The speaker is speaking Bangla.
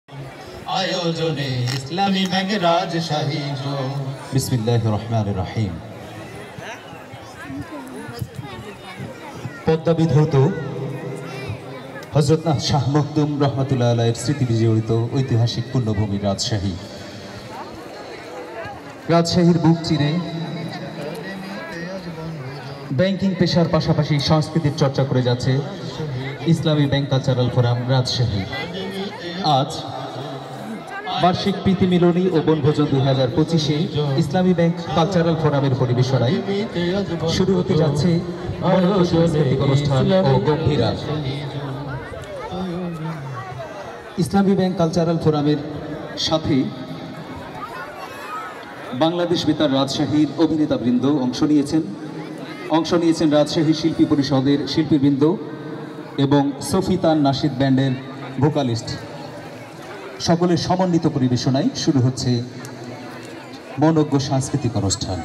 আয়োজনে ইসলামী ব্যাংক রাজশাহী। বিসমিল্লাহির রহমানির রহিম। পদ্মা বিধৌত হযরত শাহ মখদুম রহমাতুল্লাহ আলাইহির স্মৃতি বিজড়িত ঐতিহাসিক পুণ্যভূমি রাজশাহী। রাজশাহীর বুক চিরে ব্যাংকিং পেশার পাশাপাশি সংস্কৃতির চর্চা করে যাচ্ছে ইসলামী ব্যাংক কালচারাল ফোরাম রাজশাহী। আজ বার্ষিক প্রীতি মিলনী ও বনভোজন 2025-এ ইসলামী ব্যাংক কালচারাল ফোরামের পরিবেশনায় শুরু হতে যাচ্ছে সাংস্কৃতিক অনুষ্ঠান ও গম্ভীর আয়োজন। ইসলামী ব্যাংক কালচারাল ফোরামের সাথে বাংলাদেশ বেতার রাজশাহীর অভিনেতাবৃন্দ অংশ নিয়েছেন রাজশাহী শিল্পী পরিষদের শিল্পীবৃন্দ এবং সফিতান নাশিদ ব্যান্ডের ভোকালিস্ট। সকলের সমন্বিত পরিবেশনায় শুরু হচ্ছে মনোজ্ঞ সাংস্কৃতিক অনুষ্ঠান।